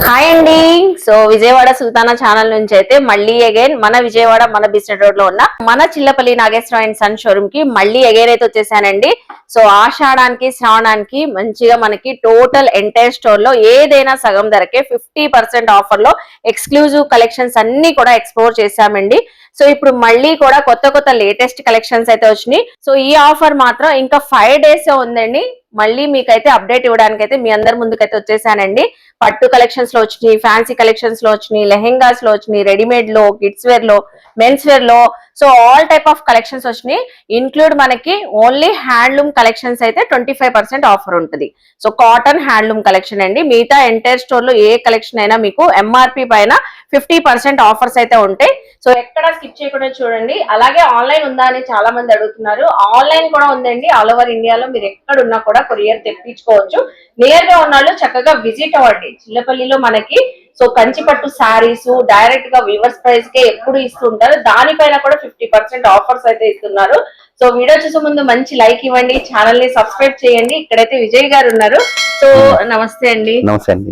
Hi అండి. So Vijayawada Sultana channel నుంచి అయితే మళ్ళీ అగైన్ మన విజయవాడ మన బిజినెస్ రోడ్ లో ఉన్న మన Chillapalli Nageswara and son showroom కి మళ్ళీ అగైన్ అయితే వచ్చేసానండి. సో ఆషాఢానికి శ్రావణానికి మంచిగా మనకి టోటల్ ఎంటైర్ స్టోర్ లో ఏదైనా సగం ధరకే 50% ఆఫర్ లో ఎక్స్క్లూజివ్ కలెక్షన్స్ అన్ని కూడా ఎక్స్ప్లోర్ చేశామండి. సో ఇప్పుడు మళ్ళీ కూడా కొత్త కొత్త లేటెస్ట్ కలెక్షన్స్ అయితే వచ్చినాయి. సో ఈ ఆఫర్ మాత్రం ఇంకా 5 days ఉందండి. మళ్ళీ మీకైతే అప్డేట్ ఇవ్వడానికి అయితే మీ అందరి ముందుకైతే వచ్చేసానండి. పట్టు కలెక్షన్స్ లో వచ్చినాయి, ఫ్యాన్సీ కలెక్షన్స్ లో వచ్చినాయి, లెహెంగాస్ లో వచ్చినాయి, రెడీమేడ్ లో, కిడ్స్ వేర్ లో, మెన్స్ వేర్ లో, so all type of collections వచ్చినాయి. ఇన్క్లూడ్ మనకి ఓన్లీ హ్యాండ్లూమ్ కలెక్షన్స్ అయితే 25% ఆఫర్ ఉంటుంది. సో కాటన్ హ్యాండ్లూమ్ కలెక్షన్ అండి. మిగతా ఎంటైర్ స్టోర్ లో ఏ కలెక్షన్ అయినా మీకు ఎంఆర్పి పైన 50% ఆఫర్స్ అయితే ఉంటాయి. సో ఎక్కడ స్కిప్ చేయకుండా చూడండి. అలాగే ఆన్లైన్ ఉందా అని చాలా మంది అడుగుతున్నారు. ఆన్లైన్ కూడా ఉందండి. ఆల్ ఓవర్ ఇండియాలో మీరు ఎక్కడ ఉన్నా కూడా కొరియర్ తెప్పించుకోవచ్చు. నియర్ గా ఉన్నాళ్ళు చక్కగా విజిట్ అవ్వండి. చిల్లపల్లిలో మనకి సో కంచిపట్టు శారీస్ డైరెక్ట్ గా వీవర్స్ ప్రైస్ కే ఎప్పుడు ఇస్తుంటారు. దానిపైన కూడా 50% ఆఫర్స్ అయితే ఇస్తున్నారు. సో వీడియో చూసే ముందు మంచి లైక్ ఇవ్వండి, ఛానల్ ని సబ్స్క్రైబ్ చేయండి. ఇక్కడైతే విజయ్ గారు ఉన్నారు. సో నమస్తే అండి.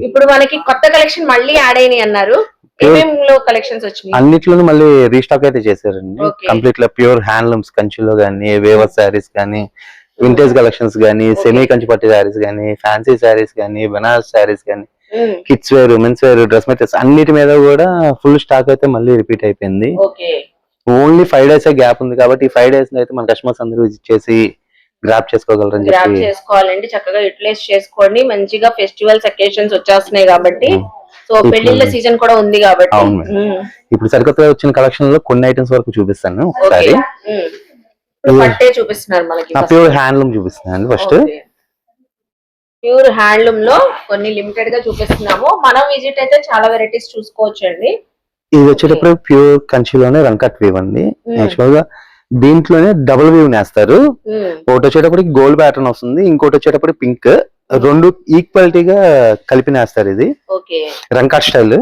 ఇప్పుడు మనకి కొత్త కలెక్షన్ మళ్ళీ యాడ్ అయినాయి అన్నారు. కలెక్షన్స్ వచ్చినాయి అన్నిట్లోనూ మళ్ళీ రీస్టాక్ అయితే చేశారండి. కంప్లీట్ గా ప్యూర్ హ్యాండ్లూమ్స్ కంచిలో గానీ, వేవర్ శారీస్ గానీ, వింటేజ్ కలెక్షన్స్ గానీ, సెమీ కంచి పట్టు శారీస్ గానీ, ఫ్యాన్సీ శారీస్ గానీ, బనారస్ శారీస్ గానీ, kids wear, men's wear, dress materials అన్నిటి మీద కూడా ఫుల్ స్టాక్ అయితే మళ్ళీ రిపీట్ అయిపోయింది. ఓన్లీ 5 days గ్యాప్ ఉంది కాబట్టి ఈ 5 days అయితే మన కస్టమర్స్ అందరూ విజిట్ చేసి గ్రాప్ చేసుకోగలరని చెప్పి చేసుకోవాలండి. చక్కగా యూటిలైజ్ చేసుకోండి. మంచిగా ఫెస్టివల్స్ అకేషన్స్ వచ్చేస్తున్నాయి కాబట్టి, సో పెళ్లిళ్ళ సీజన్ కూడా ఉంది కాబట్టి. ఇప్పుడు సరికొత్తగా వచ్చిన కలెక్షన్ లో కొన్ని ఐటమ్స్ వరకు చూపిస్తాను. ఒకసారి పట్టే చూపిస్తున్నారు మనకి. ప్యూర్ హ్యాండ్లూమ్ చూపిస్తున్నాను. ఫస్ట్ ప్యూర్ హ్యాండ్లూమ్ లో కొన్ని లిమిటెడ్ గా చూపిస్తున్నాము. మనం విజిట్ అయితే చాలా వెరైటీస్ చూసుకోవచ్చు అండి. ఇది వచ్చేటప్పుడు ప్యూర్ కంచిలోనే రంకట్ వీవ్ అండి. యాక్చువల్ గా దీంట్లోనే డబుల్ వీవ్ నేస్తారు. ఒకటి వచ్చేటప్పటికి గోల్డ్ ప్యాటర్న్ వస్తుంది, ఇంకోటి వచ్చేటప్పుడు పింక్. రెండు ఈక్వాలిటీగా కలిపి నేస్తారు. ఇది రంకట్ స్టైల్.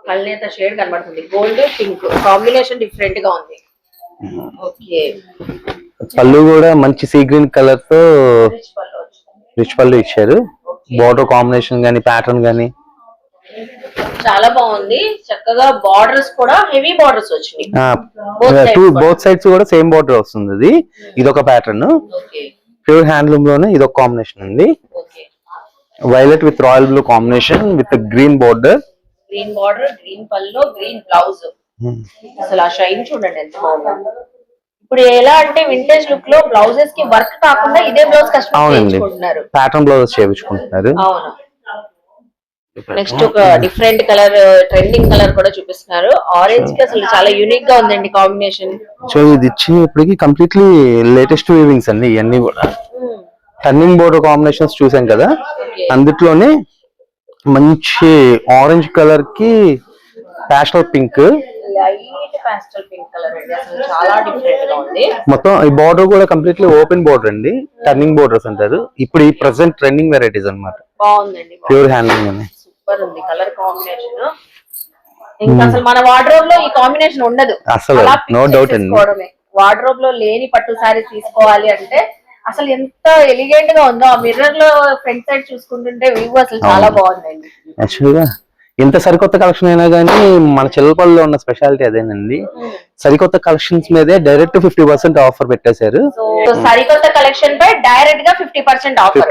కల్నేత షేడ్ కనబడుతుంది. గోల్డ్ పింక్ కాంబినేషన్ డిఫరెంట్ గా ఉంది. ఓకే. పళ్ళు కూడా మంచి సీ గ్రీన్ కలర్ తో రిచ్ పళ్ళు ఇచ్చారు. బోర్డర్ కాంబినేషన్ గానీ, ప్యాటర్న్ గానీ చాలా బాగుంది. చక్కగా బార్డర్స్ కూడా హెవీ బార్డర్స్ వచ్చినాయి. బోత్ సైడ్స్ కూడా సేమ్ బార్డర్ వస్తుంది. ఇది ఇదొక ప్యాటర్న్. ప్యూర్ హ్యాండ్లూమ్ లోనే ఇదొక కాంబినేషన్ ఉంది. Violet with royal blue combination with green border. Green border, green పళ్ళు, గ్రీన్ బ్లౌజ్. అసలు ఆ షైన్ చూడండి ఎంత బాగుంది. ఇప్పుడు ఎలా అంటే వింటేజ్ లుక్ లో బ్లౌజెస్ కి వర్క్ కాకుండా ఇదే బ్లౌజ్ కస్టమర్ చేయించుకుంటున్నారు. ప్యాటర్న్ బ్లౌజెస్ చేయించుకుంటున్నారు. అవును. నెక్స్ట్ ఒక డిఫరెంట్ కలర్, ట్రెండింగ్ కలర్ కూడా చూపిస్తున్నారు. ఆరెంజ్ కి అసలు చాలా యూనిక్ గా ఉందండి కాంబినేషన్. సో ఇది ఇప్పటికి కంప్లీట్లీ లేటెస్ట్ వీవింగ్స్ అండి. ఇవన్నీ కూడా టర్నింగ్ బోర్డర్ కాంబినేషన్స్ చూసాం కదా, అందులోనే మంచి ఆరెంజ్ కలర్ కి pastel pink, light పాస్టల్ pink colour అండి. అసలు చాలా డిఫరెంట్ గా ఉంది. మొత్తం ఈ బార్డర్ కూడా కంప్లీట్లీ ఓపెన్ బార్డర్ అండి. టర్నింగ్ బోర్డర్స్ అంటారు. ఇప్పుడు ఈ ప్రెసెంట్ ట్రెండింగ్ వెరైటీస్ అన్నమాట. బాగుందండి. ప్యూర్ హ్యాండ్లూమ్ సూపర్ ఉంది కలర్ కాంబినేషన్. ఇంకా అసలు మన వార్డ్రోబ్ లో ఈ కాంబినేషన్ ఉండదు అసలు. నో డౌట్ అండి. వార్డ్రోబ్ లో లేని పట్టు సారీ తీసుకోవాలి అంటే అసలు ఎంత ఎలిగెంట్ గా ఉందో. ఆ మిర్రర్ లో ఫ్రంట్ సైడ్ చూసుకుంటుంటే వ్యూ అసలు చాలా బాగుందండి. యాక్చువల్ గా ఎంత సరికొత్త కలెక్షన్ అయినా కానీ మన చిల్లపల్లిలో ఉన్న స్పెషాలిటీ అదేనండి. సరికొత్త కలెక్షన్స్ మీదే డైరెక్ట్ 50% ఆఫర్ పెట్టేశారు. సరికొత్త కలెక్షన్ పై డైరెక్ట్ గా 50% ఆఫర్.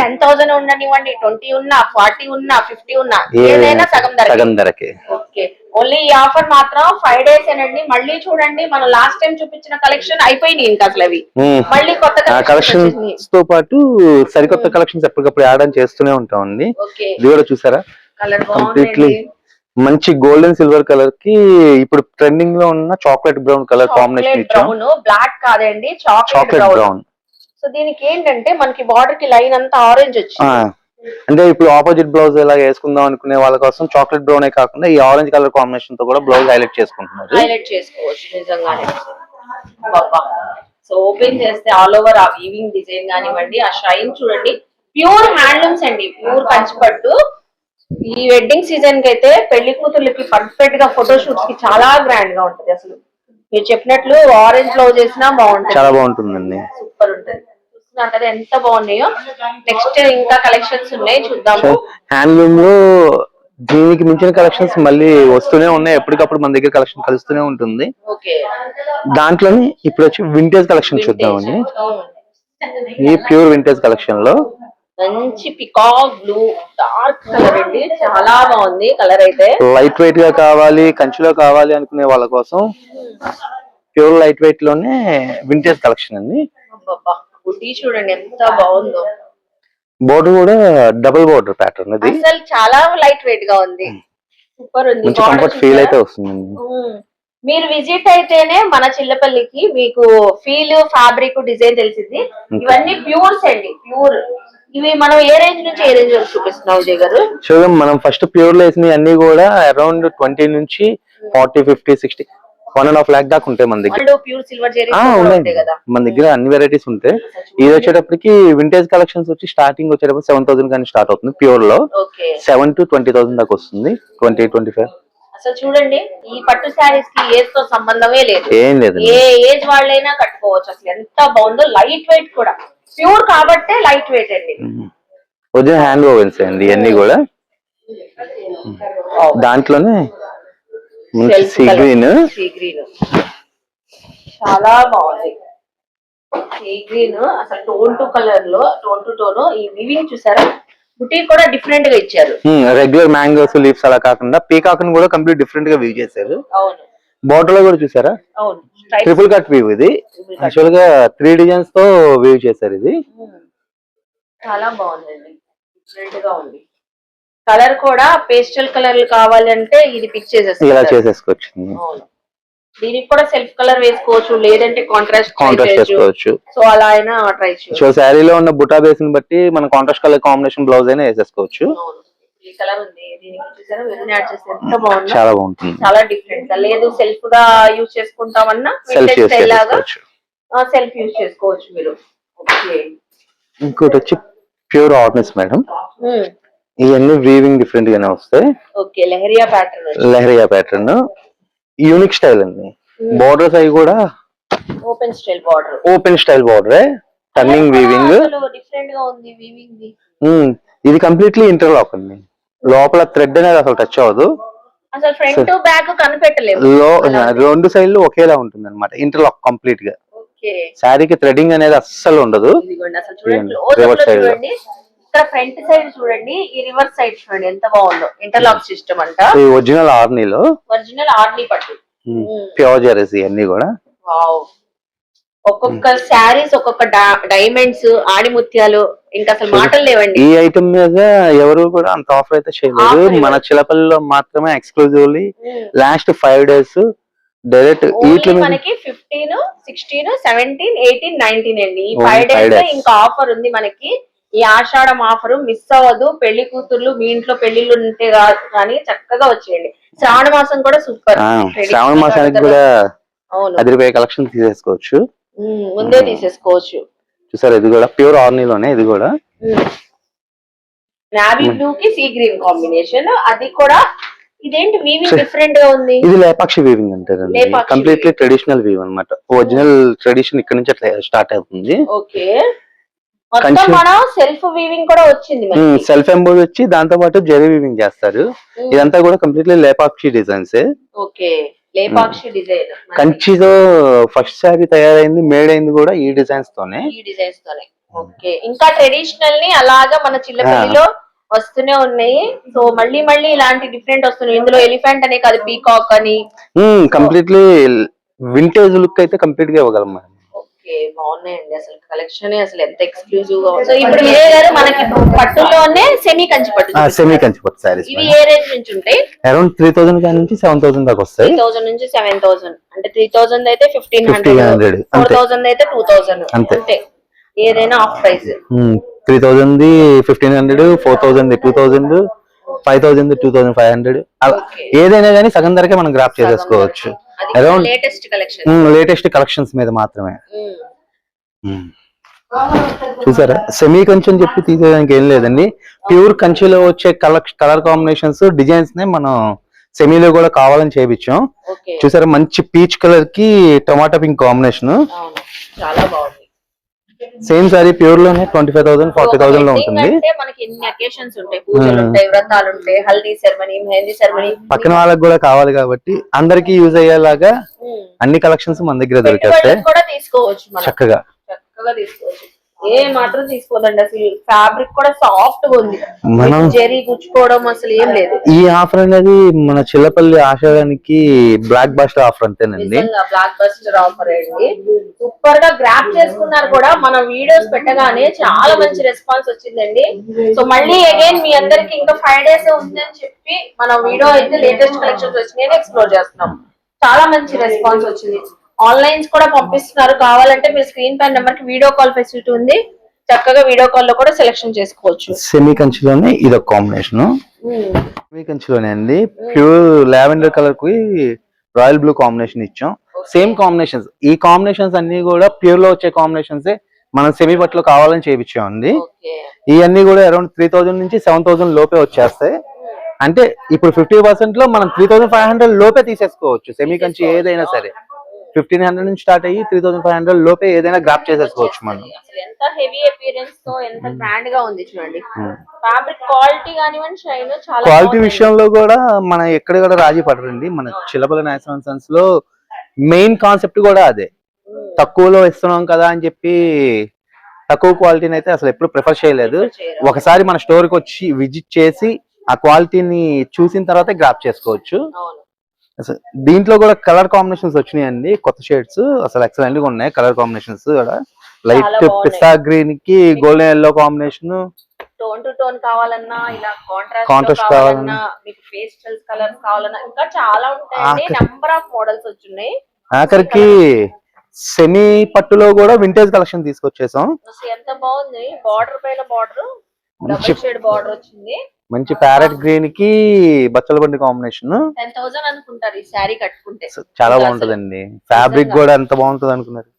10,000 ఉండనివ్వండి, 20 ఉన్నా, 40 ఉన్నా, 50 ఉన్నా, ఏదైనా సగం ధరకే. ఓకే. ఓన్లీ ఈ ఆఫర్ మాత్రం 5 days ఏనండి. మళ్ళీ చూడండి, మనం లాస్ట్ టైం చూపించిన కలెక్షన్ అయిపోయినాయి. ఇంకా అసలు అవి మళ్ళీ కొత్త కలెక్షన్స్ తో పాటు సరికొత్త కలెక్షన్స్ ఎప్పటికప్పుడు యాడ్ ఆన్ చేస్తూనే ఉంటామండి. ఇది కూడా చూసారా, కంప్లీట్లీ మంచి గోల్డెన్ సిల్వర్ కలర్ కి ఇప్పుడు ట్రెండింగ్ లో ఉన్న చాక్లెట్ బ్రౌన్ కలర్ కాంబినేషన్ ఇచ్చాము. బ్లాక్ కాదండి, చాక్లెట్ బ్రౌన్. సో దీనికి ఏంటంటే మనకి బార్డర్ కి లైన్ అంతా ఆరెంజ్ వచ్చింది. అంటే ఇప్పుడు ఆపోజిట్ బ్లౌజ్ ఎలా వేసుకుందాం అనుకునే వాళ్ళ కోసం చాక్లెట్ బ్రౌన్ కాకుండా ఈ ఆరెంజ్ కలర్ కాంబినేషన్ తో కూడా బ్లౌజ్ హైలైట్ చేసుకుంటున్నారు. హైలైట్ చేసుకోవచ్చు నిజంగానే. సో ఓపెన్ చేస్తే ఆల్ ఓవర్ ఆ వీవింగ్ డిజైన్ కానివ్వండి, ఆ షైన్ చూడండి. ప్యూర్ హ్యాండ్లూమ్స్ అండి, ప్యూర్ కంచిపట్టు. ఈ వెడ్డింగ్ సీజన్ కి అయితే పెళ్లి కూతుర్లకి పర్ఫెక్ట్ గా ఫోటో షూట్స్ కి చాలా గ్రాండ్ గా ఉంటది. అసలు మీరు చెప్పినట్లు ఆరెంజ్ బ్లౌజ్ చేసినా బాగుంటుంది. చాలా బాగుంటుందండి. సూపర్ ఉంటది. చూస్తున్నారు కదా ఎంత బాగున్నాయో. నెక్స్ట్ ఇంకా కలెక్షన్స్ ఉన్నాయి, చూద్దాము. హ్యాండ్లూమ్ లో దీనికి మించిన కలెక్షన్స్ మళ్ళీ వస్తూనే ఉన్నాయి, ఎప్పటికప్పుడు మన దగ్గర కలెక్షన్ కలుస్తూనే ఉంటుంది. ఓకే, దాంట్లోనే ఇప్పుడు వచ్చి వింటేజ్ కలెక్షన్ చూద్దామండి. ఈ ప్యూర్ వింటేజ్ కలెక్షన్ లో మంచి పికాక్ బ్లూ డార్క్ కలర్ అండి, చాలా బాగుంది కలర్ అయితే. లైట్ వెయిట్ గా కావాలి, కంచిలో కావాలి అనుకునే వాళ్ళ కోసం ప్యూర్ లైట్ వెయిట్ లోనే వింటేజ్ కలెక్షన్ అండి. బుట్టి చూడండి ఎంత బాగుందో. బోర్డర్ కూడా డబుల్ బోర్డర్ ప్యాటర్న్ ఇది, అసలు చాలా లైట్ వెయిట్ గా ఉంది, సూపర్ ఉంది. మంచి కంఫర్ట్ ఫీల్ అయితే వస్తుంది. మీరు విజిట్ అయితేనే మన చిల్లపల్లికి మీకు ఫీల్, ఫ్యాబ్రిక్, డిజైన్ తెలిసింది. ఇవన్నీ ప్యూర్స్ అండి, ప్యూర్. ఇవి మనం ఏ రేంజ్ నుంచి ఏ రేంజ్ వరకు చూపిస్తున్నాం విజయ్ గారు? చూద్దాం, మనం ఫస్ట్ ప్యూర్ లో వేసినవి అన్ని కూడా అరౌండ్ 20 నుంచి 40, 50, 60, 1.5 lakh దాకా ఉంటాయి మన దగ్గర. ప్యూర్ సిల్వర్ జరీ ఉన్నాయి కదా మన దగ్గర, అన్ని వెరైటీస్ ఉంటాయి. ఇది వచ్చేటప్పటికి వింటేజ్ కలెక్షన్స్ వచ్చి స్టార్టింగ్ వచ్చేటప్పుడు 7,000 కానీ స్టార్ట్ అవుతుంది. ప్యూర్ లో 7 to 20,000 దాకా వస్తుంది, 20, 25. అసలు చూడండి, ఈ పట్టు శారీస్ కి ఏజ్ తో సంబంధమే లేదు, ఏం లేదు, ఏ ఏజ్ వాళ్ళైనా కట్టుకోవచ్చు. అసలు ఎంత బాగుందో, లైట్ వెయిట్ కూడా, ప్యూర్ కాబట్టే లైట్ వెయిట్ అండి. ఒరిజినల్ హ్యాండ్ ఓవెన్స్ అండి ఇవన్నీ కూడా. దాంట్లోనే సీ గ్రీన్, చాలా బాగుంది. సీ గ్రీన్ అసలు టోన్ టు కలర్ లో, టోన్ టు టోన్. ఈ వివింగ్ చూసారా, బుటీక్ కూడా డిఫరెంట్ గా ఇచ్చారు. రెగ్యులర్ మ్యాంగోస్ లీవ్స్ అలా కాకుండా పీకాక్ ని కూడా కంప్లీట్ డిఫరెంట్ గా వీవ్ చేశారు. అవును, బార్డర్ లో కూడా చూసారా, అవును, ట్రిపుల్ కట్ వీవ్. ఇది యాక్చువల్ గా 3 డిజైన్స్ తో వీవ్ చేశారు. ఇది చాలా బాగుందండి, డిఫరెంట్ గా ఉంది. కలర్ కూడా పేస్టల్ కలర్ కావాలంటే ఇది పిక్ ఇలా చేసేసుకోవచ్చు. దీనికి కూడా సెల్ఫ్ కలర్ వేసుకోవచ్చు, లేదంటే కాంట్రాస్ట్ చేసుకోవచ్చు. సో అలా అయినా ట్రై చేయొచ్చు. సో శారీలో ఉన్న బుటా బేస్ ని బట్టి మనం కాంట్రాస్ట్ కలర్ కాంబినేషన్ బ్లౌజ్ అయినా వేసేసుకోవచ్చు. ఈ కలర్ ఉంది, దీనికి చూసారా వెరీ యాడ్ చేస్తే ఎంత బాగుంది, చాలా బాగుంటుంది, చాలా డిఫరెంట్ గా. లేదు సెల్ఫ్ గా యూజ్ చేసుకుంటామన్నా సెల్ఫ్ యూజ్ చేసుకోవచ్చు మీరు. ఇంకోటి వచ్చి ప్యూర్ ఆర్నెస్ మేడం, ఇవన్నీ వీవింగ్ డిఫరెంట్ గానే వస్తాయి. Okay, Leheriya pattern, Leheriya pattern unique style అండి. బోర్డర్స్ అవి కూడా open style border, open style border, turning weaving different గా ఉంది. వీవింగ్ ది ఇది కంప్లీట్లీ ఇంటర్లాక్ అండి, లోపల థ్రెడ్ అనేది అసలు టచ్ అవ్వదు. అసలు ఫ్రంట్ టు బ్యాక్ కనిపెట్టలేదు, రెండు సైడ్లు ఒకేలా ఉంటుంది అనమాట, ఇంటర్లాక్ కంప్లీట్ గా. శారీకి థ్రెడింగ్ అనేది అస్సలు ఉండదు. రివర్స్ సైడ్ ఇక్కడ ఫ్రంట్ సైడ్ చూడండి, ఈ రివర్స్ సైడ్ చూడండి ఎంత బాగుందో. ఇంటర్లాక్ సిస్టమ్ అంట, ఒరిజినల్ ఆర్నీలో, ఒరిజినల్ ఆర్నీ పట్టు, ప్యూర్ జెర్సీ అన్ని కూడా. వావ్, ఒక్కొక్క శారీస్ ఒక్కొక్క డైమండ్స్, ఆడిముత్యాలు, ఇంకా అసలు మాటలు లేవండి. ఈ ఐటమ్ మీద ఎవరు కూడా అంత ఆఫర్ అయితే చేయలేదు, మన చిలపల్లిలో మాత్రమే ఎక్స్క్లూజివ్లీ లాస్ట్ 5 days డైరెక్ట్. మనకి 15, 16, 17, 18, 19 అండి, ఈ 5 days ఇంకా ఆఫర్ ఉంది మనకి. ఈ ఆషాఢం ఆఫర్ మిస్ అవ్వదు. పెళ్లి కూతుర్లు మీ ఇంట్లో పెళ్లిళ్ళు ఉంటే కానీ చక్కగా వచ్చేయండి. శ్రావణ మాసం కూడా సూపర్, శ్రావణ మాసానికి కూడా అదిరిపోయే కలెక్షన్ తీసేసుకోవచ్చు, ముందే తీసేసుకోవచ్చు. చూసారు, ఇది కూడా ప్యూర్ ఆర్నీలోనే. ఇది కూడా నావీ బ్లూ కి సీ గ్రీన్ కాంబినేషన్, అది కూడా. ఇదేంటి వీవింగ్ డిఫరెంట్ గా ఉంది? ఇది లేపాక్షి వీవింగ్ అంటారు, కంప్లీట్లీ ట్రెడిషనల్ వీవ్ అన్నమాట. ఒరిజినల్ ట్రెడిషన్ ఇక్కడ నుంచి అట్లా స్టార్ట్ అవుతుంది. ఓకే, మొత్తం మనం సెల్ఫ్ వీవింగ్ కూడా వచ్చింది, సెల్ఫ్ ఎంబోజ్ వచ్చి దాంతో పాటు జరీ వీవింగ్ చేస్తారు. ఇదంతా కూడా completely Lepakshi designs. Okay, Lepakshi design. కంచితో ఫస్ట్ సారీ తయారైంది, మేడ్ అయింది కూడా ఈ డిజైన్స్ తోనే. ఓకే, ఇంకా ట్రెడిషనల్ ని అలాగా మన చిల్లపల్లిలో వస్తూనే ఉన్నాయి. సో మళ్ళీ మళ్ళీ ఇలాంటి డిఫరెంట్ వస్తున్నాయి. ఇందులో ఎలిఫెంట్ అనే కాదు, పీకాక్ అని, కంప్లీట్లీ వింటేజ్ లుక్ అయితే కంప్లీట్ గా ఇవ్వగలం. ఓకే, బాగున్నాయండి అసలు కలెక్షన్ అసలు ఎంత ఎక్స్క్లూజివ్ గా. సో ఇప్పుడు విజయ్ గారు మనకి పట్టులోనే సెమీ కంచి పట్టు, సెమీ కంచి పట్టు సారీస్ ఇవి ఏ రేంజ్ నుంచి ఉంటాయి? అరౌండ్ 3,000 నుంచి 7,000 దాకా వస్తాయి. 3,000 నుంచి 7,000 అంటే 3,000 అయితే 1,500, 4,000 అయితే 2,000 అంతే. ఏదైనా ఆఫ్ ప్రైస్. 3,000, 1,500, 4,000, 2,000, 5,000, 2,500 ఏదైనా కానీ సగం ధరకే మనం గ్రాప్ చేసేసుకోవచ్చు. అరౌండ్ లేటెస్ట్ కలెక్షన్స్ మీద మాత్రమే. చూసారా, సెమీ కంచి అని చెప్పి తీసేదానికి ఏం లేదండి. ప్యూర్ కంచిలో వచ్చే కలర్ కాంబినేషన్స్, డిజైన్స్ నే మనం సెమీలో కూడా కావాలని చేయించాం. చూసారా, మంచి పీచ్ కలర్ కి టొమాటో పింక్ కాంబినేషన్, చాలా బాగుంది. సేమ్ సారీ ప్యూర్ లోనే 25,000 40,000 లో ఉంటుంది. అంటే మనకి ఎన్ని అకేషన్స్ ఉంటాయి, పూజలు ఉంటాయి, వ్రతాలు ఉంటాయి, హల్దీ సెరమనీ, మెహందీ సెరమనీ, పక్కన వాళ్ళకి కూడా కావాలి కాబట్టి అందరికి యూజ్ అయ్యేలాగా అన్ని కలెక్షన్స్ మన దగ్గర దొరికేస్తాయి. కూడా తీసుకోవచ్చు మనం చక్కగా తీసుకోవచ్చు. ఏ మాత్రం తీసుకోదండి, అసలు ఫ్యాబ్రిక్ కూడా సాఫ్ట్ గా ఉంది, మనం జెరీ గుచ్చుకోవడం అసలు ఏం లేదు. ఈ ఆఫర్ అనేది మన చిల్లపల్లి ఆషాఢానికి బ్లాక్ బస్టర్ ఆఫర్ అంతేనండి. బ్లాక్ బస్టర్ ఆఫర్ అండి, సూపర్ గా గ్రాప్ చేసుకున్నారు కూడా. మన వీడియోస్ పెట్టగానే చాలా మంచి రెస్పాన్స్ వచ్చిందండి. సో మళ్ళీ అగైన్ మీ అందరికి ఇంకా 5 days ఉందని చెప్పి మన వీడియో అయితే లేటెస్ట్ కలెక్షన్స్ వచ్చినాయని ఎక్స్ప్లోర్ చేస్తున్నాం. చాలా మంచి రెస్పాన్స్ వచ్చింది. ఆన్లైన్స్ కూడా పంపిస్తున్నారు, కావాలంటే మీ స్క్రీన్ పైన నెంబర్ కి వీడియో కాల్ ఫెసిలిటీ ఉంది, చక్కగా వీడియో కాల్ లో కూడా సెలెక్షన్ చేసుకోవచ్చు. సెమీ కంచిలోనే ఇది ఒక కాంబినేషన్, సెమీ కంచిలోనే అండి. ప్యూర్ లావెండర్ కలర్ కి రాయల్ బ్లూ కాంబినేషన్ ఇచ్చాం. సేమ్ కాంబినేషన్స్, ఈ కాంబినేషన్స్ అన్ని కూడా ప్యూర్ లో వచ్చే కాంబినేషన్స్ మనం సెమీ పట్లో కావాలని చేయించామండి. ఇవన్నీ కూడా అరౌండ్ 3,000 నుంచి 7,000 లోపే వచ్చేస్తాయి. అంటే ఇప్పుడు 50% లో మనం 3,500 లోపే తీసేసుకోవచ్చు. సెమీ కంచి ఏదైనా సరే 1,500 నుంచి స్టార్ట్ అయ్యి 3,500 లోపే ఏదైనా గ్రాప్ చేసేసుకోవచ్చు మనం. ఎంత హెవీ అపియరెన్స్ తో ఎంత గ్రాండ్ గా ఉంది చూడండి. ఫ్యాబ్రిక్ క్వాలిటీ గానివ్వండి, షైన్ చాలా క్వాలిటీ విషయంలో కూడా మనం ఎక్కడ కూడా రాజీ పడరండి. మన చిల్లపల్లి నాగేశ్వర సన్స్ లో మెయిన్ కాన్సెప్ట్ కూడా అదే, తక్కువలో ఇస్తున్నాం కదా అని చెప్పి తక్కువ క్వాలిటీని అయితే అసలు ఎప్పుడు ప్రిఫర్ చేయలేదు. ఒకసారి మన స్టోర్ కి వచ్చి విజిట్ చేసి ఆ క్వాలిటీని చూసిన తర్వాత గ్రాప్ చేసుకోవచ్చు. దీంట్లో కూడా కలర్ కాంబినేషన్స్ వచ్చినాయండి, కొత్త షేడ్స్ అసలు ఎక్సలెంట్ గా ఉన్నాయి. కలర్ కాంబినేషన్స్ కూడా లైట్ పిస్తా గ్రీన్ కి golden yellow combination, tone to tone కావాలన్నా, ఇలా కాంట్రాస్ట్ కావాలన్నా, మీకు పేస్టల్స్ కలర్స్ కావాలన్నా ఇంకా చాలా ఉంటాయండి. నెంబర్ ఆఫ్ మోడల్స్ వచ్చున్నాయి. ఆఖరికి సెమీ పట్టులో కూడా వింటేజ్ కలెక్షన్ తీసుకొచ్చేసాం. ఎంత బాగుంది, బార్డర్ పైన బార్డర్ డబుల్ షేడ్ బార్డర్ వచ్చింది. మంచి ప్యారెట్ గ్రీన్ కి బచ్చల బండి కాంబినేషన్. 10,000 అనుకుంటారు ఈ శారీ కట్టుకుంటే. చాలా బాగుంటదండి, ఫ్యాబ్రిక్ కూడా ఎంత బాగుంటది అనుకున్నారు.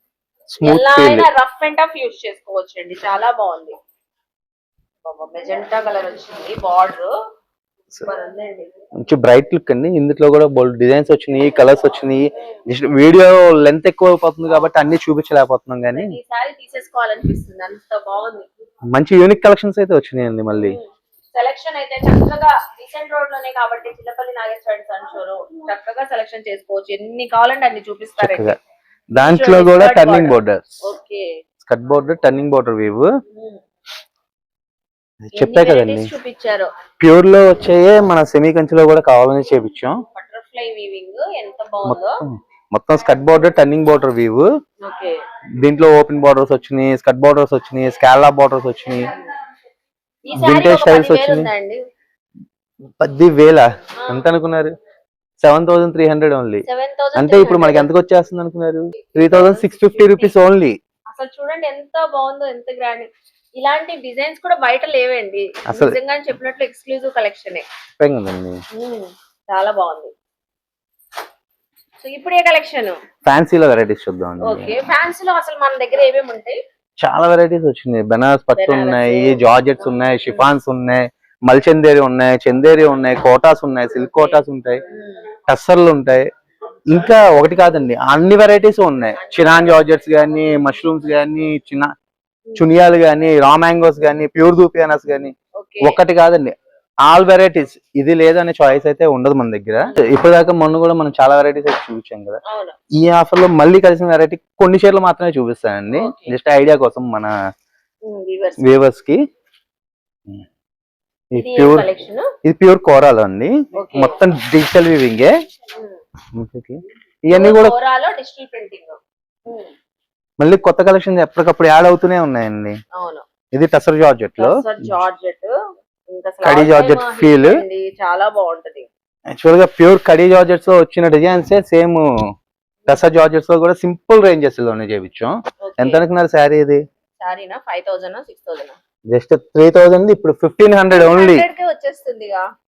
Smooth rough and tough use చేసుకోవచ్చు అండి, చాలా బాగుంది. మెజెంటా కలర్ వచ్చింది, బార్డర్ మంచి బ్రైట్ లుక్ అండి. ఇందులో కూడా బోల్డ్ డిజైన్స్ వచ్చినాయి, కలర్స్ వచ్చినాయి. జస్ట్ వీడియో లెంత్ ఎక్కువ అయిపోతుంది కాబట్టి అన్ని చూపించలేకపోతున్నాం, కానీ ఈ శారీ తీసేసుకోవాలనిపిస్తుంది, అంత బాగుంది. మంచి యూనిక్ కలెక్షన్స్ అయితే వచ్చినాయండి. మళ్ళీ సెలక్షన్ అయితే చక్కగా రీసెంట్ రోడ్ లోనే కాబట్టి చిల్లపల్లి నాగేశ్వర సన్స్ షోరూమ్ చక్కగా సెలక్షన్ చేసుకోవచ్చు. ఎన్ని కావాలంటే అన్ని చూపిస్తారు. దాంట్లో కూడా turning border, okay, skirt border, turning border weave చెప్పా కదండి. చూపించారు ప్యూర్ లో వచ్చాయే మన సెమీ కంచిలో కూడా కావాలని చేపించాం. బటర్ఫ్లై వీవింగ్ ఎంత బాగుందో. మొత్తం skirt border, turning border weave. దీంట్లో ఓపెన్ బోర్డర్స్ వచ్చినాయి, స్కర్ట్ బోర్డర్స్ వచ్చినాయి, స్కాలప్ బోర్డర్స్ వచ్చినాయి, వింటేజ్ స్టైల్స్ వచ్చినాయి. 10,000 ఎంత అనుకున్నారు? 7,300 ఓన్లీ. అంటే ఇప్పుడు మనకి ఎంతకు వచ్చేస్తుంది అనుకున్నారు? 3,650 రూపీస్ ఓన్లీ. అసలు చూడండి ఎంత బాగుందో, ఎంత గ్రాండ్. ఇలాంటి డిజైన్స్ కూడా బయట లేవండి, నిజంగా చెప్పినట్లు ఎక్స్క్లూజివ్ కలెక్షన్. చాలా బాగుంది. సో ఇప్పుడు ఏ కలెక్షన్? ఫ్యాన్సీలో వెరైటీస్ చూద్దాం. ఓకే, ఫ్యాన్సీలో అసలు మన దగ్గర ఏమేమి ఉంటాయి? చాలా వెరైటీస్ వచ్చినాయి. బెనారస్ పట్టు ఉన్నాయి, జార్జెట్స్ ఉన్నాయి, షిఫాన్స్ ఉన్నాయి, మల్చందేరి ఉన్నాయి, చందేరి ఉన్నాయి, కోటాస్ ఉన్నాయి, సిల్క్ కోటాస్ ఉంటాయి, టస్సర్లు ఉంటాయి. ఇంకా ఒకటి కాదండి, అన్ని వెరైటీస్ ఉన్నాయి. చినాన్ జార్జెట్స్ గానీ, మష్రూమ్స్ గానీ, చునియాలు గానీ, రా మ్యాంగోస్ గానీ, ప్యూర్ దూపియానాస్ గానీ, ఒకటి కాదండి, ఆల్ వెరైటీస్. ఇది లేదనే చాయిస్ అయితే ఉండదు మన దగ్గర. ఇప్పటిదాకా మొన్న కూడా మనం చాలా వెరైటీస్ అయితే చూపించాం కదా. ఈ ఆఫర్ లో మళ్ళీ కలిసిన వెరైటీ కొన్ని షేర్లు మాత్రమే చూపిస్తానండి, జస్ట్ ఐడియా కోసం మన వ్యూవర్స్ కి. ఇది ప్యూర్ కోరాలో అండి, మొత్తం డిజిటల్ వీవింగ్. ఇవన్నీ కూడా మళ్ళీ కొత్త కలెక్షన్ ఎప్పటికప్పుడు యాడ్ అవుతూనే ఉన్నాయండి. ఇది టసర్ జార్జెట్ లో కడీ జార్జెట్ ఫీల్ చాలా బాగుంటది. యాక్చువల్ గా ప్యూర్ కడీ జార్జెట్స్ లో వచ్చిన డిజైన్స్ సేమ్ టసర్ జార్జెట్స్ లో కూడా సింపుల్ రేంజెస్ లోనే చేయించాం. ఎంత అనుకున్నారు శారీ? ఇది 5,000 6,000 జస్ట్ 3,000. ఇప్పుడు 1,500 only.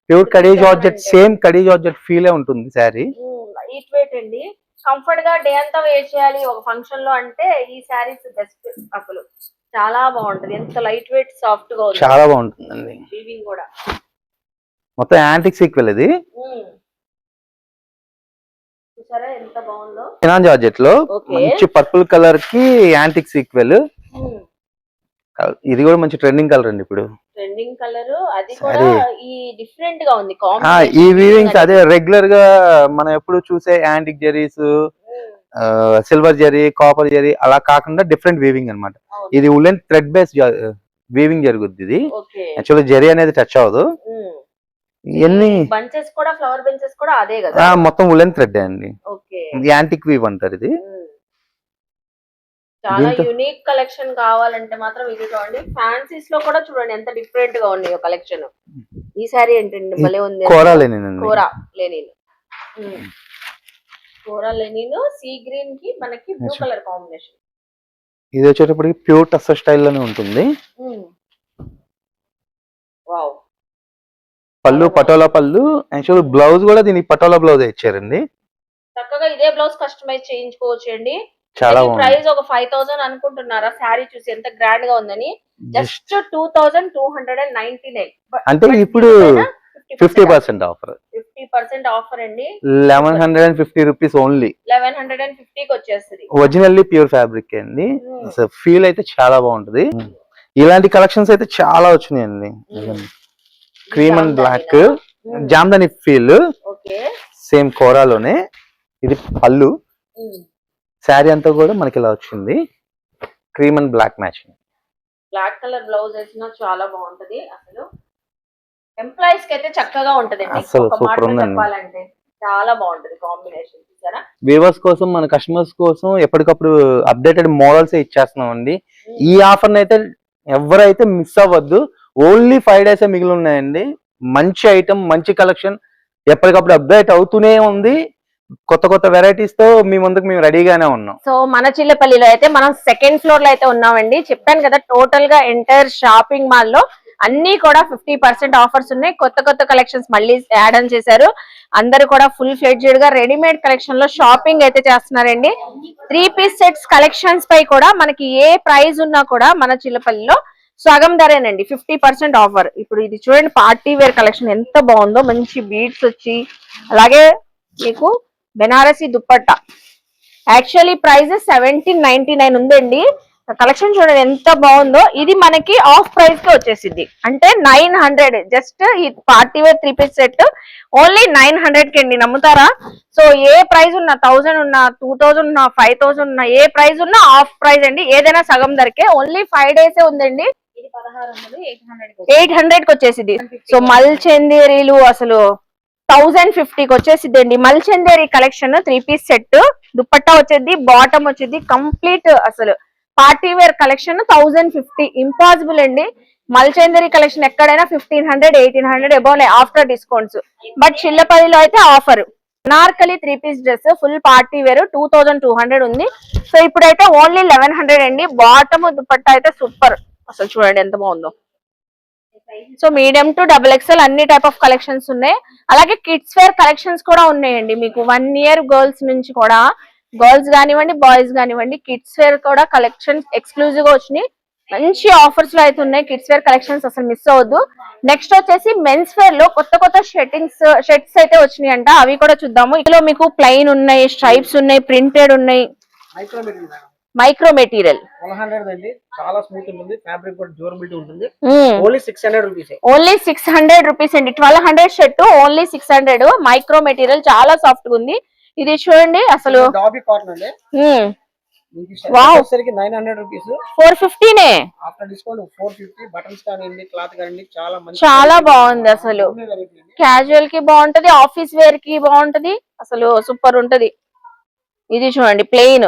Pure khadi georgette, same khadi georgette ఫీలే ఉంటుంది శారీ. లైట్ వెయిట్ అండి, కంఫర్ట్ గా డే అంతా వేర్ చేయాలి ఒక ఫంక్షన్ లో అంటే ఈ శారీస్ బెస్ట్. అసలు చాలా బాగుంటది, ఎంత లైట్ వెయిట్, సాఫ్ట్ గా ఉంది, చాలా బాగుంటుందండి. వీవింగ్ కూడా మొత్తం యాంటిక్ సీక్వెల్. ఇది చూసారా ఎంత బాగుందో. చినాన్ జార్జెట్ లో మంచి పర్పుల్ కలర్ కి యాంటిక్ సీక్వెల్. ఇది కూడా మంచి ట్రెండింగ్ కలర్ అండి ఇప్పుడు. ట్రెండింగ్ కలర్, అది కూడా సరే. ఈ డిఫరెంట్ గా ఉంది ఈ కాంబినేషన్. వీవింగ్స్ అదే రెగ్యులర్ గా మనం ఎప్పుడు చూసే antique zaris, silver zari, copper zari అలా కాకుండా డిఫరెంట్ వీవింగ్ అన్నమాట. ఇది ఉలెన్ థ్రెడ్ బేస్ వీవింగ్ జరుగుద్ది. ఇది ఓకే. యాక్చువల్లీ జరీ అనేది టచ్ అవ్వదు. ఇవన్నీ బంచెస్ కూడా, ఫ్లవర్ బెంచెస్ కూడా అదే కదా. మొత్తం ఉలెన్ థ్రెడ్ అండి. ఓకే. యాంటిక్ వీవ్ అంటారు ఇది. చాలా యూనిక్ కలెక్షన్ కావాలంటే మాత్రం ఇది చూడండి. ఫ్యాన్సీస్ లో కూడా చూడండి ఎంత డిఫరెంట్ గా ఉన్నాయో కలెక్షన్. ఈ సారీ ఏంటండి భలే ఉంది. కోరా లెనిన్, కోరా లెనిన్, కోరా లెనిన్ సీ గ్రీన్ కి మనకి బ్లూ కలర్ కాంబినేషన్. ఇది వచ్చేటప్పటికి ప్యూర్ టస్సర్ స్టైల్ లోనే ఉంటుంది. వావ్. పళ్ళు పటోలా పళ్ళు. యాక్చువల్ బ్లౌజ్ కూడా దీనికి పటోలా బ్లౌజ్ ఇచ్చారండి. చక్కగా ఇదే బ్లౌజ్ కస్టమైజ్ చేయించుకోవచ్చు అండి. చాలా ప్రైస్ ఒక 5000 అనుకుంటున్నారా? శారీ చూసి ఎంత గ్రాండ్ గా ఉందని. జస్ట్ 2299. అంటే ఇప్పుడు 50% ఆఫర్. 50% ఆఫర్ అండి. 1150 రూపీస్ ఓన్లీ. 1150కి వచ్చేస్తుంది. ఒరిజినల్లీ ప్యూర్ ఫ్యాబ్రిక్ అండి. ఫీల్ అయితే చాలా బాగుంటది. ఇలాంటి కలెక్షన్స్ అయితే చాలా వచ్చినాయండి. Cream and black, Jamdani feel, same కోరాలోనే. ఇది పళ్ళు. శారీ అంతా కూడా మనకి ఇలా వచ్చింది. Cream and black matching. Black colour blouse వేసినా చాలా బాగుంటది. అసలు ఎంప్లాయీస్ కి అయితే చక్కగా ఉంటది. అసలు సూపర్ ఉందండి. చెప్పాలంటే చాలా బాగుంటది కాంబినేషన్. చూసారా? వ్యూవర్స్ కోసం, మన కస్టమర్స్ కోసం ఎప్పటికప్పుడు అప్డేటెడ్ మోడల్స్ ఇచ్చేస్తున్నాం అండి. ఈ ఆఫర్ అయితే ఎవరైతే మిస్ అవ్వద్దు. ఓన్లీ 5 days మిగిలి ఉన్నాయండి. మంచి ఐటమ్, మంచి కలెక్షన్ ఎప్పటికప్పుడు అప్డేట్ అవుతూనే ఉంది. కొత్త కొత్త వెరైటీస్ తో మీ ముందుకు మేము రెడీగానే ఉన్నాం. సో మన చిల్లపల్లిలో అయితే మనం సెకండ్ ఫ్లోర్ లో అయితే ఉన్నామండి. చెప్పాను కదా, టోటల్ గా ఎంటైర్ షాపింగ్ మాల్ లో అన్ని కూడా 50% ఆఫర్స్ ఉన్నాయి. కొత్త కొత్త కలెక్షన్స్ మళ్ళీ యాడ్ ఆన్ చేశారు. అందరూ కూడా ఫుల్ ఫ్లెడ్జెడ్ గా రెడీమేడ్ కలెక్షన్ లో షాపింగ్ అయితే చేస్తున్నారండి. 3 piece సెట్స్ కలెక్షన్స్ పై కూడా మనకి ఏ ప్రైస్ ఉన్నా కూడా మన చిల్లపల్లిలో సగం ధరేనండి. 50% ఆఫర్. ఇప్పుడు ఇది చూడండి, పార్టీ వేర్ కలెక్షన్ ఎంత బాగుందో. మంచి బీడ్స్ వచ్చి, అలాగే మీకు బెనారసీ దుప్పట్టా. యాక్చువల్లీ ప్రైస్ 1799 ఉందండి. కలెక్షన్ చూడండి ఎంత బాగుందో. ఇది మనకి ఆఫ్ ప్రైస్ కి వచ్చేసింది. అంటే 900. జస్ట్ ఈ party wear 3 piece set only 900 కి అండి. నమ్ముతారా? సో ఏ ప్రైస్ ఉన్నా, 1000 ఉన్నా, 2000 ఉన్నా, 5000 ఉన్నా, ఏ ప్రైస్ ఉన్నా ఆఫ్ ప్రైస్ అండి. ఏదైనా సగం ధరకే. ఓన్లీ 5 days ఉందండి. 800 కి వచ్చేసింది. సో మల్చందేరీలు అసలు 1050కి వచ్చేసిద్ది అండి. మల్చందేరి కలెక్షన్ 3 piece సెట్, దుపట్టా వచ్చేది, బాటమ్ వచ్చేది, కంప్లీట్ అసలు పార్టీ వేర్ కలెక్షన్ 1050. ఇంపాసిబుల్ అండి. మల్చందేరి కలెక్షన్ ఎక్కడైనా 1500, 1800 అబౌవ్ ఆఫ్టర్ డిస్కౌంట్స్. బట్ చిల్లపల్లిలో అయితే offer. Anarkali 3 piece dress full party wear 2200 ఉంది. సో ఇప్పుడైతే ఓన్లీ 1100 అండి. బాటమ్ దుపట్టా అయితే సూపర్. అసలు చూడండి ఎంత బాగుందో. సో మీడియం టు XXL అన్ని టైప్ ఆఫ్ కలెక్షన్స్ ఉన్నాయి. అలాగే కిడ్స్ వేర్ కలెక్షన్స్ కూడా ఉన్నాయండి. మీకు 1 year గర్ల్స్ నుంచి కూడా, గర్ల్స్ కానివ్వండి, బాయ్స్ కానివ్వండి, కిడ్స్ వేర్ కూడా కలెక్షన్స్ ఎక్స్క్లూజివ్ గా వచ్చినాయి. మంచి ఆఫర్స్ లో అయితే ఉన్నాయి కిడ్స్ వేర్ కలెక్షన్స్. అసలు మిస్ అవ్వద్దు. నెక్స్ట్ వచ్చేసి మెన్స్ వేర్ లో కొత్త కొత్త షర్ట్స్ అయితే వచ్చినాయి అంట. అవి కూడా చూద్దాము. ఇందులో మీకు ప్లెయిన్ ఉన్నాయి, స్ట్రైప్స్ ఉన్నాయి, ప్రింటెడ్ ఉన్నాయి. మైక్రో మెటీరియల్ 100 అండి. చాలా స్మూత్ ఉంటుంది. ఫ్యాబ్రిక్ కూడా డ్యూరబిలిటీ ఉంటుంది. Only 600 rupees. ఓన్లీ 600 రూపీస్ అండి. 1200 షర్ట్ ఓన్లీ 600. మైక్రో మెటీరియల్ చాలా సాఫ్ట్ గా ఉంది. ఇది చూడండి అసలు. డాబీ కాటన్ అండి. వావ్. 900 రూపీస్. 450 నే. After discount 450. బటన్స్ కానివ్వండి, క్లాత్ కానివ్వండి, చాలా మంచి, చాలా బాగుంది. అసలు క్యాజువల్ కి బాగుంటది, ఆఫీస్ వేర్ కి బాగుంటది. అసలు సూపర్ ఉంటది. ఇది చూడంండి ప్లెయిన్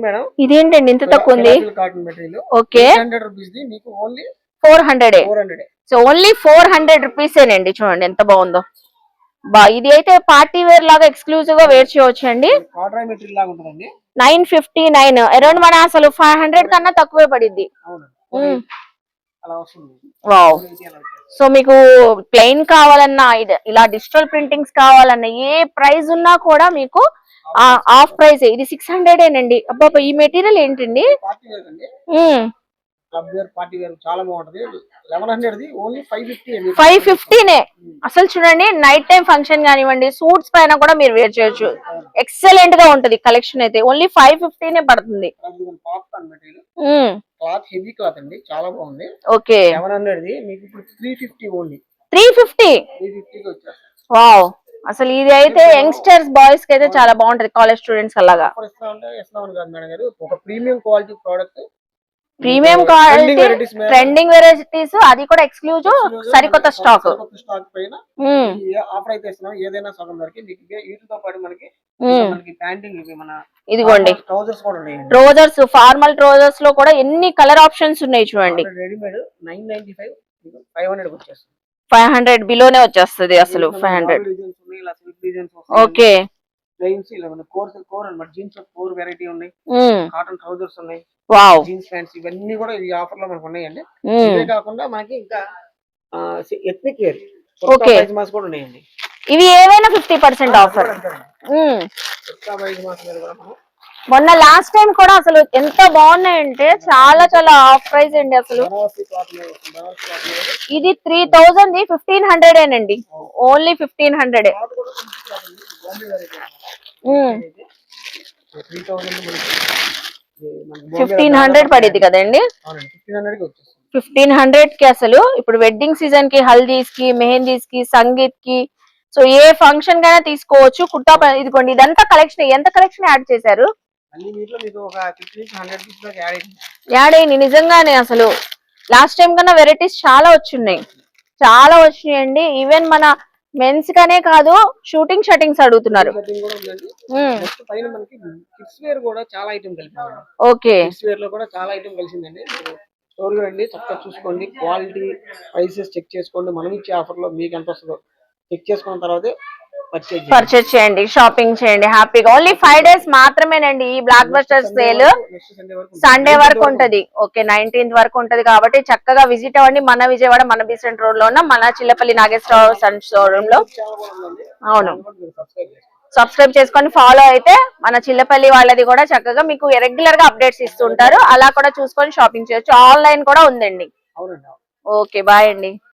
మేడం. ఇదేంటండి ఇంత తక్కువ ఉంది? Cotton material. Okay. 600 rupees the మీకు ఓన్లీ 400. 400. So only 400 రూపీసేనండి. చూడండి ఎంత బాగుందో. ఇది అయితే పార్టీ వేర్ లాగా ఎక్స్క్లూజివ్ గా వేర్ చేయవచ్చు అండి. కాటన్ మెటీరియల్ లాగా ఉంటుందండి. 959 అరౌండ్. మన అసలు 500 కన్నా తక్కువే పడిద్ది. అలా వస్తుంది. వావ్. సో మీకు ప్లెయిన్ కావాలన్నా, ఇలా డిజిటల్ ప్రింటింగ్స్ కావాలన్నా, ఏ ప్రైస్ ఉన్నా కూడా మీకు ఆఫ్ ప్రైస్. ఇది 600 ఏనండి. అబ్బా, ఈ మెటీరియల్ ఏంటండి? క్లబ్ వేర్ పార్టీ వేర్ చాలా బాగుంటది. 1100 ఓన్లీ 550. 550నే. అసలు చూడండి నైట్ టైం ఫంక్షన్ కానివ్వండి, సూట్స్ పైన కూడా మీరు వేర్ చేయొచ్చు. ఎక్సలెంట్ గా ఉంటది కలెక్షన్ అయితే. ఓన్లీ 550నే పడుతుంది. Popcorn material cloth heavy cloth అండి, చాలా బాగుంది. ఓకే 700 మీకు ఇప్పుడు 350 ఓన్లీ. 350. 350 కి వచ్చేస్తుంది. వావ్, అసలు ఇది అయితే యంగ్స్టర్స్ బాయ్స్ కి అయితే చాలా బాగుంటది, కాలేజ్ స్టూడెంట్స్ అలాగా. ఇస్తామని కాదు మేడం గారు, ఒక premium quality product, premium quality, trending varieties, అది కూడా ఎక్స్క్లూజివ్, సరికొత్త స్టాక్ పైన ఆఫర్ అయితే ఇస్తున్నాం. ఏదైనా సగం ధరకి మీకు వీటితో పాటు మనకి ప్యాంటింగ్ మన ఇదిగోండి ట్రౌజర్స్ కూడా ఉన్నాయి. ట్రౌజర్స్, ఫార్మల్ ట్రౌజర్స్ లో కూడా ఎన్ని కలర్ ఆప్షన్స్ ఉన్నాయి చూడండి. రెడీమేడ్ 995 500 వచ్చేస్తుంది. 500 బిలోనే వచ్చేస్తుంది అసలు. 500. ఓకే ప్లెయిన్స్ ఇలా కోర్ అన్నమాట. జీన్స్ 4 వెరైటీ ఉన్నాయి. కాటన్ ట్రౌజర్స్ ఉన్నాయి. వావ్, జీన్స్ ప్యాంట్స్ ఇవన్నీ కూడా ఈ ఆఫర్ లో మనకు ఉన్నాయండి. ఇవే కాకుండా మనకి ఇంకా ఎథ్నిక్ వేర్ పైజమాస్ కూడా ఉన్నాయండి. ఇవి ఏవైనా 50% ఆఫర్. పైజమాస్ మీద కూడా మనం మొన్న లాస్ట్ టైం కూడా అసలు ఎంత బాగున్నాయంటే చాలా చాలా ఆఫ్ ప్రైస్ అండి అసలు. ఇది 3000 1500 ఏనండి, ఓన్లీ 1500. 1500 పడింది కదండి. 1500 కి అసలు ఇప్పుడు వెడ్డింగ్ సీజన్ కి, హల్దీస్ కి, మెహందీస్ కి, సంగీత్ కి, సో ఏ ఫంక్షన్ కైనా తీసుకోవచ్చు. కుర్తా ఇదిగోండి, ఇదంతా కలెక్షన్. ఎంత కలెక్షన్ యాడ్ చేశారు? యాడ్ అయింది నిజంగానే. అసలు లాస్ట్ టైం కన్నా వెరైటీస్ చాలా వచ్చినాయి, చాలా వచ్చినాయండి. ఈవెన్ మన మెన్స్ కనే కాదు, షూటింగ్ షటింగ్స్ అడుగుతున్నారు. ఓకే చాలా ఐటమ్ కలిసిందండి. స్టోర్ రండి, చక్కగా చూసుకోండి, క్వాలిటీ ప్రైసెస్ చెక్ చేసుకోండి. మనం ఇచ్చే ఆఫర్ లో మీకు ఎంత వస్తుందో చెక్ చేసుకున్న తర్వాతే పర్చేజ్ చేయండి, షాపింగ్ చేయండి హ్యాపీగా. ఓన్లీ 5 days మాత్రమేనండి ఈ బ్లాక్ బస్టర్ సేల్. సండే వరకు ఉంటది. ఓకే 19th వరకు ఉంటది కాబట్టి చక్కగా విజిట్ అవ్వండి. మన విజయవాడ మన బీసెంట్ రోడ్ లో ఉన్న మన చిల్లపల్లి నాగేశ్వరరావు సన్ షోరూమ్ లో. అవును, సబ్స్క్రైబ్ చేసుకొని ఫాలో అయితే మన చిల్లపల్లి వాళ్ళది కూడా చక్కగా మీకు రెగ్యులర్ గా అప్డేట్స్ ఇస్తుంటారు. అలా కూడా చూసుకొని షాపింగ్ చేయొచ్చు. ఆన్లైన్ కూడా ఉందండి. ఓకే బాయ్ అండి.